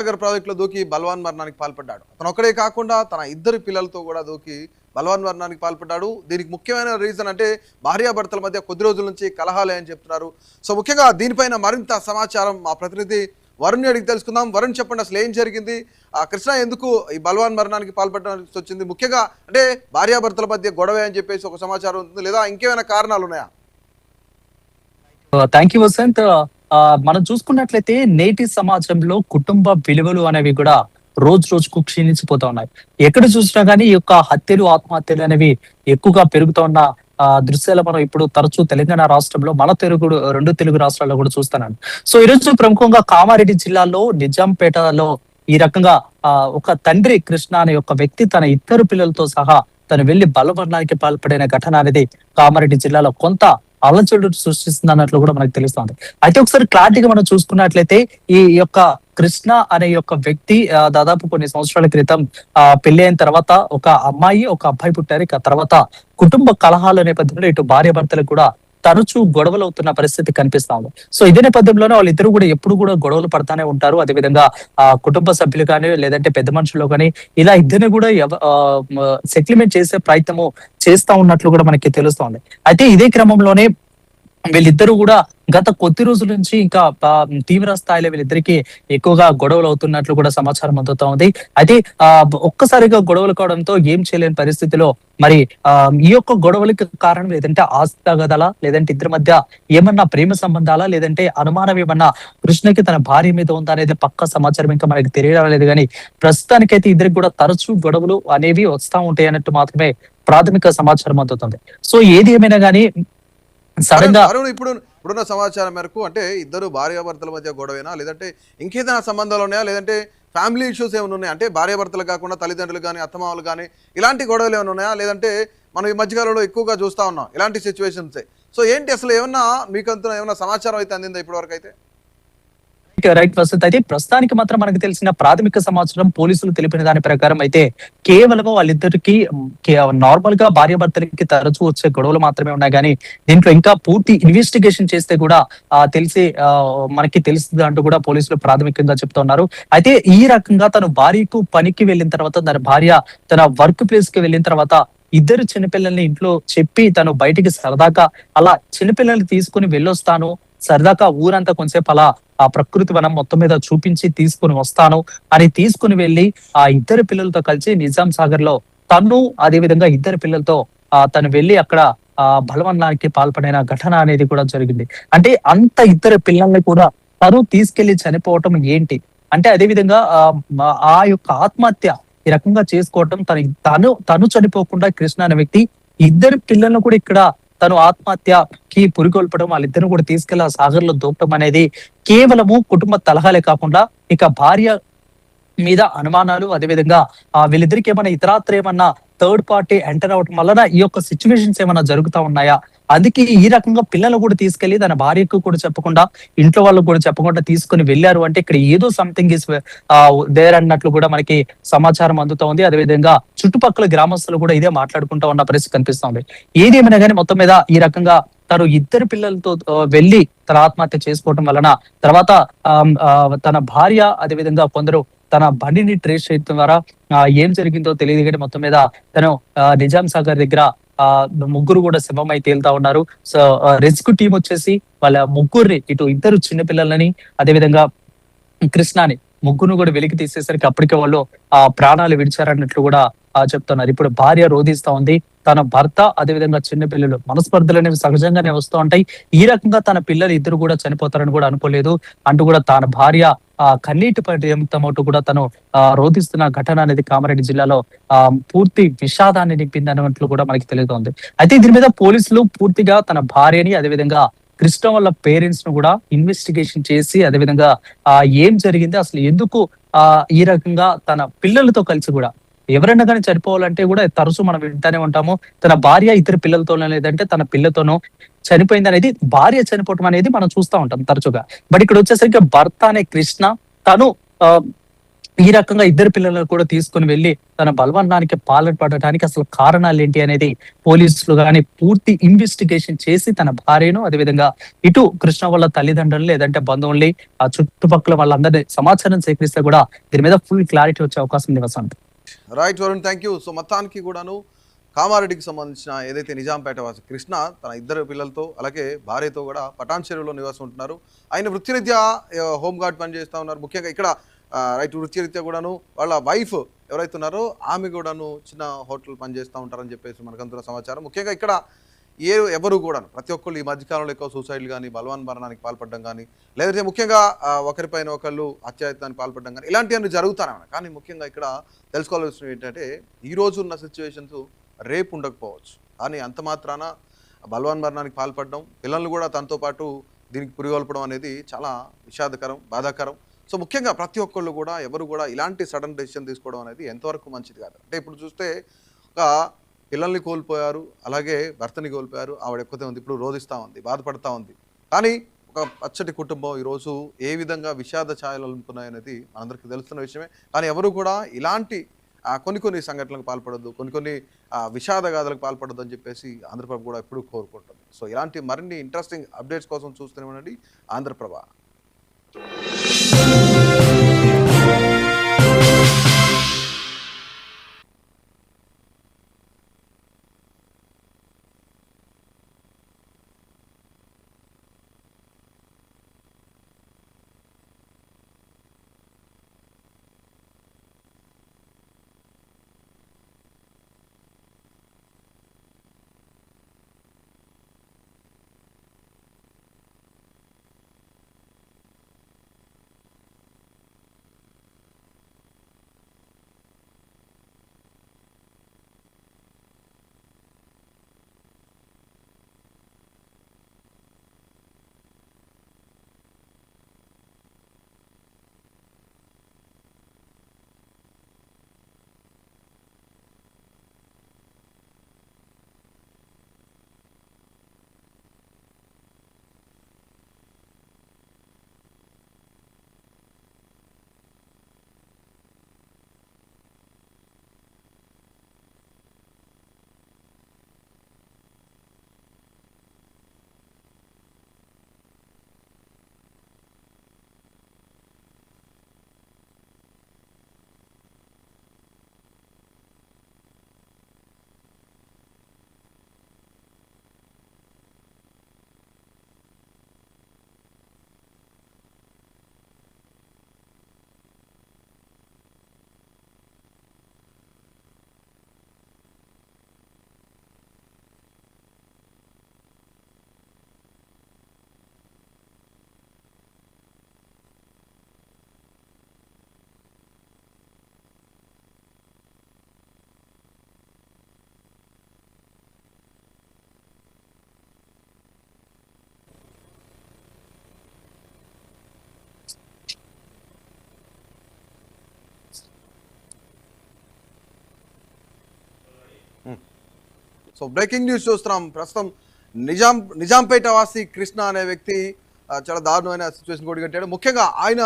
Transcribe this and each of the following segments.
నగర్ ప్రాజెక్టులో దూకి బల్వాన్ మరణానికి పాల్పడ్డాడు. అతను ఒక్కడే కాకుండా తన ఇద్దరు పిల్లలతో కూడా దూకి బల్వాన్ మరణానికి పాల్పడ్డాడు. దీనికి ముఖ్యమైన రీజన్ అంటే భార్యాభర్తల మధ్య కొద్ది రోజుల నుంచి కలహాలే అని చెప్తున్నారు. సో ముఖ్యంగా దీనిపైన మరింత సమాచారం మా ప్రతినిధి వరుణ్ అడిగి తెలుసుకుందాం. వరుణ్, చెప్పండి, అసలు ఏం జరిగింది? కృష్ణ ఎందుకు ఈ బల్వాన్ మరణానికి పాల్పడడానికి వచ్చింది? ముఖ్యంగా అంటే భార్యాభర్తల మధ్య గొడవ అని చెప్పేసి ఒక సమాచారం ఉంటుంది, లేదా ఇంకేమైనా కారణాలు ఉన్నాయా? Thank you Vasant. మనం చూసుకున్నట్లయితే నేటి సమాజంలో కుటుంబ విలువలు అనేవి కూడా రోజు రోజుకు క్షీణించిపోతా ఉన్నాయి. ఎక్కడ చూసినా గానీ ఈ యొక్క హత్యలు, ఆత్మహత్యలు అనేవి ఎక్కువగా పెరుగుతూ ఉన్న దృశ్యాలు మనం ఇప్పుడు తరచూ తెలంగాణ రాష్ట్రంలో, మన రెండు తెలుగు రాష్ట్రాల్లో కూడా చూస్తున్నాను. సో ఈ రోజు ప్రముఖంగా కామారెడ్డి జిల్లాలో నిజాంపేటలో ఈ రకంగా ఒక తండ్రి కృష్ణ అనే ఒక వ్యక్తి తన ఇద్దరు పిల్లలతో సహా తను వెళ్లి బలమరణానికి పాల్పడిన ఘటన అనేది కామారెడ్డి జిల్లాలో కొంత అలజడు సృష్టిస్తుంది అన్నట్లు కూడా మనకు తెలుస్తుంది. అయితే ఒకసారి క్లారిటీగా మనం చూసుకున్నట్లయితే ఈ యొక్క కృష్ణ అనే యొక్క వ్యక్తి దాదాపు కొన్ని సంవత్సరాల క్రితం పెళ్లి అయిన తర్వాత ఒక అమ్మాయి, ఒక అబ్బాయి పుట్టారు. ఇక తర్వాత కుటుంబ కలహాల నేపథ్యంలో ఇటు భార్య భర్తలకు కూడా తరచూ గొడవలు అవుతున్న పరిస్థితి కనిపిస్తా ఉంది. సో ఇదే నేపథ్యంలోనే వాళ్ళిద్దరు కూడా ఎప్పుడు కూడా గొడవలు పడతానే ఉంటారు. అదేవిధంగా కుటుంబ సభ్యులు కానీ, లేదంటే పెద్ద మనుషులు కానీ ఇలా ఇద్దరిని కూడా సెటిల్మెంట్ చేసే ప్రయత్నము చేస్తా ఉన్నట్లు కూడా మనకి తెలుస్తోంది. అయితే ఇదే క్రమంలోనే వీళ్ళిద్దరూ కూడా గత కొద్ది రోజుల నుంచి ఇంకా తీవ్ర స్థాయిలో వీళ్ళిద్దరికి ఎక్కువగా గొడవలు అవుతున్నట్లు కూడా సమాచారం అందుతా ఉంది. అయితే ఒక్కసారిగా గొడవలు కావడంతో ఏం చేయలేని పరిస్థితిలో మరి ఈ యొక్క గొడవలకి కారణం లేదంటే ఆస్తి తగదలా, లేదంటే ఇద్దరి మధ్య ఏమన్నా ప్రేమ సంబంధాలా, లేదంటే అనుమానం ఏమన్నా కృష్ణకి తన భార్య మీద ఉందా అనేది పక్క సమాచారం ఇంకా మనకి తెలియడం లేదు. కానీ ప్రస్తుతానికైతే ఇద్దరికి కూడా తరచూ గొడవలు అనేవి వస్తా ఉంటాయి అన్నట్టు మాత్రమే ప్రాథమిక సమాచారం అందుతుంది. సో ఏది ఏమైనా గానీ సడన్ గా ఇప్పుడున్న సమాచారం మేరకు అంటే ఇద్దరు భార్యాభర్తల మధ్య గొడవేనా, లేదంటే ఇంకేదైనా సంబంధాలు ఉన్నాయా, లేదంటే ఫ్యామిలీ ఇష్యూస్ ఏమైనా ఉన్నాయా? అంటే భార్యాభర్తలు కాకుండా తల్లిదండ్రులు కానీ, అత్తమామలు కానీ ఇలాంటి గొడవలు ఏమైనా ఉన్నాయా? లేదంటే మనం ఈ మధ్యకాలంలో ఎక్కువగా చూస్తా ఉన్నాం ఇలాంటి సిచ్యువేషన్సే. సో ఏంటి అసలు ఏమన్నా మీకంతా ఏమన్నా సమాచారం అయితే అందిందా ఇప్పటి వరకు అయితే? రైట్ వసంత్. అయితే ప్రస్తుతానికి మాత్రం మనకు తెలిసిన ప్రాథమిక సమాచారం పోలీసులు తెలిపిన దాని ప్రకారం అయితే కేవలం వాళ్ళిద్దరికి నార్మల్ గా భార్యాభర్తలకి తరచూ వచ్చే గొడవలు మాత్రమే ఉన్నాయి. కానీ దీంట్లో ఇంకా పూర్తి ఇన్వెస్టిగేషన్ చేస్తే కూడా తెలిసి మనకి తెలుస్తుంది అంటూ కూడా పోలీసులు ప్రాథమికంగా చెప్తున్నారు. అయితే ఈ రకంగా తను భార్యకు పనికి వెళ్ళిన తర్వాత, తన భార్య తన వర్క్ ప్లేస్ కి వెళ్ళిన తర్వాత ఇద్దరు చిన్నపిల్లల్ని ఇంట్లో చెప్పి తను బయటికి సరదాగా అలా చిన్నపిల్లల్ని తీసుకుని వెళ్ళొస్తాను, సరదాగా ఊరంతా కొంచెంసేపు అలా ఆ ప్రకృతి వనం మొత్తం మీద చూపించి తీసుకుని వస్తాను అని తీసుకుని వెళ్ళి ఆ ఇద్దరు పిల్లలతో కలిసి నిజాం సాగర్ లో తను, అదే విధంగా ఇద్దరు పిల్లలతో తను వెళ్ళి అక్కడ బలవన్నానికి పాల్పడిన ఘటన అనేది కూడా జరిగింది. అంటే అంత ఇద్దరు పిల్లల్ని కూడా తను తీసుకెళ్లి చనిపోవటం ఏంటి అంటే, అదే విధంగా ఆ యొక్క ఆత్మహత్య ఈ రకంగా చేసుకోవటం, తను చనిపోకుండా కృష్ణ అనే వ్యక్తి ఇద్దరు పిల్లలను కూడా ఇక్కడ తను ఆత్మహత్యకి పురికొల్పడం, వాళ్ళిద్దరిని కూడా తీసుకెళ్లి ఆ సాగర్ లో దూకటం అనేది కేవలము కుటుంబ తలహాలే కాకుండా ఇక భార్య మీద అనుమానాలు, అదేవిధంగా వీళ్ళిద్దరికి ఏమైనా ఇతరాత్ర ఏమన్నా థర్డ్ పార్టీ ఎంటర్ అవటం వలన ఈ యొక్క సిచ్యువేషన్స్ ఏమైనా జరుగుతా ఉన్నాయా, అందుకే ఈ రకంగా పిల్లలు కూడా తీసుకెళ్లి తన భార్యకు కూడా చెప్పకుండా, ఇంట్లో వాళ్ళకు కూడా చెప్పకుండా తీసుకుని వెళ్ళారు అంటే ఇక్కడ ఏదో సంథింగ్ ఇస్ దేర్ అన్నట్లు కూడా మనకి సమాచారం అందుతా ఉంది. అదేవిధంగా చుట్టుపక్కల గ్రామస్తులు కూడా ఇదే మాట్లాడుకుంటా ఉన్న పరిస్థితి కనిపిస్తుంది. ఏదేమైనా కానీ మొత్తం మీద ఈ రకంగా తను ఇద్దరు పిల్లలతో వెళ్ళి తన ఆత్మహత్య చేసుకోవటం వలన తర్వాత తన భార్య, అదేవిధంగా కొందరు తన బండిని ట్రేస్ చేయడం ద్వారా ఏం జరిగిందో తెలియదు. కానీ మొత్తం మీద తను నిజాం సాగర్ దగ్గర ముగ్గురు కూడా శవమై తేలుతా ఉన్నారు. సో రెస్క్యూ టీం వచ్చేసి వాళ్ళ ముగ్గురిని, ఇటు ఇద్దరు చిన్నపిల్లలని అదేవిధంగా కృష్ణని ముగ్గురు కూడా వెలికి తీసేసరికి అప్పటికే వాళ్ళు ప్రాణాలు విడిచారన్నట్లు కూడా చెప్తున్నారు. ఇప్పుడు భార్య రోధిస్తా ఉంది, తన భర్త అదేవిధంగా చిన్న పిల్లలు మనస్పర్ధలు అనేవి సహజంగానే వస్తూ ఉంటాయి. ఈ రకంగా తన పిల్లలు ఇద్దరు కూడా చనిపోతారని కూడా అనుకోలేదు అంటూ కూడా తన భార్య కన్నీటి పర్యంతమవుతూ కూడా తను రోధిస్తున్న ఘటన అనేది కామారెడ్డి జిల్లాలో పూర్తి విషాదాన్ని నింపింది అన్నట్లు కూడా మనకి తెలుస్తోంది. అయితే దీని మీద పోలీసులు పూర్తిగా తన భార్యని, అదేవిధంగా కృష్ణ వాళ్ళ పేరెంట్స్ ను కూడా ఇన్వెస్టిగేషన్ చేసి, అదేవిధంగా ఏం జరిగింది, అసలు ఎందుకు ఈ రకంగా తన పిల్లలతో కలిసి కూడా ఎవరైనా కానీ చనిపోవాలంటే కూడా తరచూ మనం వింటానే ఉంటాము, తన భార్య ఇద్దరు పిల్లలతోనో లేదంటే తన పిల్లతోనో చనిపోయింది అనేది, భార్య చనిపోవటం అనేది మనం చూస్తూ ఉంటాం తరచుగా. బట్ ఇక్కడ వచ్చేసరికి భర్త అనే కృష్ణ తను ఈ రకంగా ఇద్దరు పిల్లలను కూడా తీసుకుని వెళ్లి తన బలవన్నానికి పాల్పడటానికి అసలు కారణాలు ఏంటి అనేది పోలీసులు గాని పూర్తి ఇన్వెస్టిగేషన్ చేసి తన భార్యను, అదేవిధంగా ఇటు కృష్ణ వాళ్ళ తల్లిదండ్రులు లేదంటే బంధువుల్ని, ఆ చుట్టుపక్కల వాళ్ళందరినీ సమాచారం సేకరిస్తే కూడా దీని మీద ఫుల్ క్లారిటీ వచ్చే అవకాశం ఉంది Vasant. Right Varun, thank you. So మొత్తానికి కూడాను కామారెడ్డికి సంబంధించిన ఏదైతే నిజాంపేట వాసి కృష్ణ తన ఇద్దరు పిల్లలతో అలాగే భార్యతో కూడా పటాన్ చెరువులో నివాసం ఉంటున్నారు. ఆయన వృత్తిరీత్యా హోంగార్డ్ పనిచేస్తూ ఉన్నారు. ముఖ్యంగా ఇక్కడ రైట్ వృత్తిరీత్యా కూడాను వాళ్ళ వైఫ్ ఎవరైతే ఉన్నారో ఆమె కూడాను చిన్న హోటల్ పనిచేస్తూ ఉంటారని చెప్పేసి మనకు అందుతున్న సమాచారం. ముఖ్యంగా ఇక్కడ ఎవరు కూడా ప్రతి ఒక్కళ్ళు ఈ మధ్యకాలంలో ఎక్కువ సూసైడ్లు కానీ, బలవన్ మరణానికి పాల్పడడం కానీ, లేదంటే ముఖ్యంగా ఒకరిపైన ఒకళ్ళు హత్యాయత్నానికి పాల్పడడం కానీ ఇలాంటివన్నీ జరుగుతానే ఉన్నాయి. కానీ ముఖ్యంగా ఇక్కడ తెలుసుకోవాల్సిన ఏంటంటే ఈ రోజు ఉన్న సిచ్యువేషన్స్ రేపు ఉండకపోవచ్చు. కానీ అంత మాత్రాన బలవన్ మరణానికి పాల్పడడం, పిల్లలు కూడా తనతో పాటు దీనికి పురిగొల్పడం అనేది చాలా విషాదకరం, బాధాకరం. సో ముఖ్యంగా ప్రతి ఒక్కళ్ళు కూడా ఎవరు కూడా ఇలాంటి సడన్ డెసిషన్ తీసుకోవడం అనేది ఎంతవరకు మంచిది కాదు. అంటే ఇప్పుడు చూస్తే ఒక పిల్లల్ని కోల్పోయారు, అలాగే భర్తని కోల్పోయారు, ఆవిడ ఎక్కువతే ఉంది, ఇప్పుడు రోధిస్తూ ఉంది, బాధపడతా ఉంది. కానీ ఒక పచ్చటి కుటుంబం ఈరోజు ఏ విధంగా విషాద ఛాయలు అలుముకున్నాయనేది మనందరికీ తెలుస్తున్న విషయమే. కానీ ఎవరు కూడా ఇలాంటి కొన్ని సంఘటనలకు పాల్పడద్దు, కొన్ని విషాదగాథలకు పాల్పడద్దు అని చెప్పేసి ఆంధ్రప్రభ కూడా ఎప్పుడు కోరుకుంటుంది. సో ఇలాంటి మరిన్ని ఇంట్రెస్టింగ్ అప్డేట్స్ కోసం చూస్తూనే ఉండండి ఆంధ్రప్రభ. సో బ్రేకింగ్ న్యూస్ చూస్తున్నాం. ప్రస్తుతం నిజాంపేట వాసి కృష్ణ అనే వ్యక్తి చాలా దారుణమైన సిచ్యువేషన్ కూడా కట్టాడు. ముఖ్యంగా ఆయన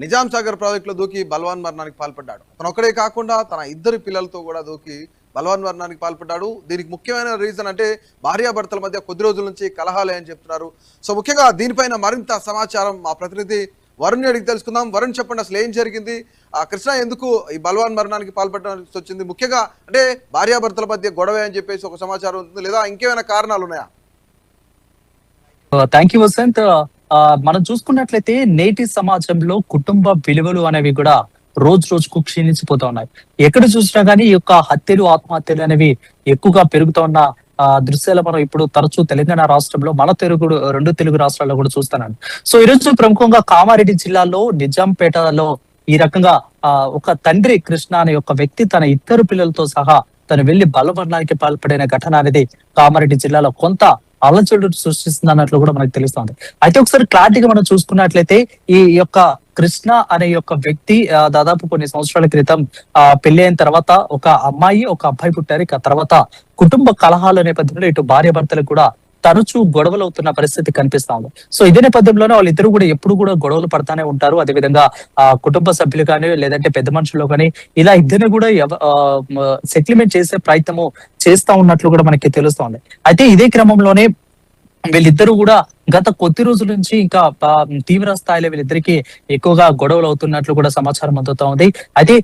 నిజాం సాగర్ ప్రాజెక్టులో దూకి బలవన్ మరణానికి పాల్పడ్డాడు. తను ఒక్కడే కాకుండా తన ఇద్దరు పిల్లలతో కూడా దూకి బలవన్ మరణానికి పాల్పడ్డాడు. దీనికి ముఖ్యమైన రీజన్ అంటే భార్యాభర్తల మధ్య కొద్ది రోజుల నుంచి కలహాలే అని చెప్తున్నారు. సో ముఖ్యంగా దీనిపైన మరింత సమాచారం మా ప్రతినిధి వరుణ్ అడిగి తెలుసుకుందాం. వరుణ్, చెప్పండి, అసలు ఏం జరిగింది? కృష్ణ ఎందుకు ఈ బలవన్ మరణానికి పాల్పడడానికి వచ్చింది? ముఖ్యంగా అంటే భార్యాభర్తల మధ్య గొడవ అని చెప్పేసి ఒక సమాచారం ఉంటుంది, లేదా ఇంకేమైనా కారణాలు ఉన్నాయా? Thank you Vasant. మనం చూసుకున్నట్లయితే నేటి సమాజంలో కుటుంబ విలువలు అనేవి కూడా రోజు రోజుకు క్షీణించిపోతా ఉన్నాయి. ఎక్కడ చూసినా గానీ ఈ యొక్క హత్యలు, ఆత్మహత్యలు అనేవి ఎక్కువగా పెరుగుతూ ఉన్న దృశ్యాలు మనం ఇప్పుడు తరచూ తెలంగాణ రాష్ట్రంలో, మన రెండు తెలుగు రాష్ట్రాల్లో కూడా చూస్తున్నాను. సో ఈ రోజు ప్రముఖంగా కామారెడ్డి జిల్లాలో నిజాంపేటలో ఈ రకంగా ఒక తండ్రి కృష్ణ అనే ఒక వ్యక్తి తన ఇద్దరు పిల్లలతో సహా తను వెళ్లి బలవర్ణానికి పాల్పడిన ఘటన అనేది కామారెడ్డి జిల్లాలో కొంత అలచడు సృష్టిస్తుంది అన్నట్లు కూడా మనకు తెలుస్తుంది. అయితే ఒకసారి క్లారిటీగా మనం చూసుకున్నట్లయితే ఈ యొక్క కృష్ణ అనే యొక్క వ్యక్తి దాదాపు కొన్ని సంవత్సరాల క్రితం పెళ్లి అయిన తర్వాత ఒక అమ్మాయి, ఒక అబ్బాయి పుట్టారు. ఇక తర్వాత కుటుంబ కలహాల నేపథ్యంలో ఇటు భార్య భర్తలకు కూడా తరచూ గొడవలు అవుతున్న పరిస్థితి కనిపిస్తా ఉంది. సో ఇదే నేపథ్యంలోనే వాళ్ళిద్దరు కూడా ఎప్పుడు కూడా గొడవలు పడతానే ఉంటారు. అదేవిధంగా కుటుంబ సభ్యులు కానీ లేదంటే పెద్ద మనుషులు కానీ ఇలా ఇద్దరిని కూడా సెటిల్మెంట్ చేసే ప్రయత్నము చేస్తా ఉన్నట్లు కూడా మనకి తెలుస్తా ఉంది. అయితే ఇదే క్రమంలోనే వీళ్ళిద్దరూ కూడా గత కొద్ది రోజుల నుంచి ఇంకా తీవ్ర స్థాయిలో వీళ్ళిద్దరికి ఎక్కువగా గొడవలు అవుతున్నట్లు కూడా సమాచారం అందుతా ఉంది. అయితే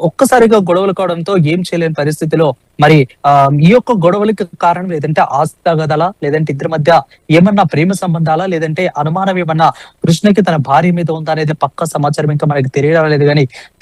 ఒక్కసారిగా గొడవలు కావడంతో ఏం చేయలేని పరిస్థితిలో మరి ఈ యొక్క గొడవలకి కారణం లేదంటే ఆస్తి తగదలా, లేదంటే ఇద్దరి మధ్య ఏమన్నా ప్రేమ సంబంధాలా, లేదంటే అనుమానం ఏమన్నా కృష్ణకి తన భార్య మీద ఉందా అనేది పక్కా సమాచారం ఇంకా మనకి తెలియడం లేదు. కానీ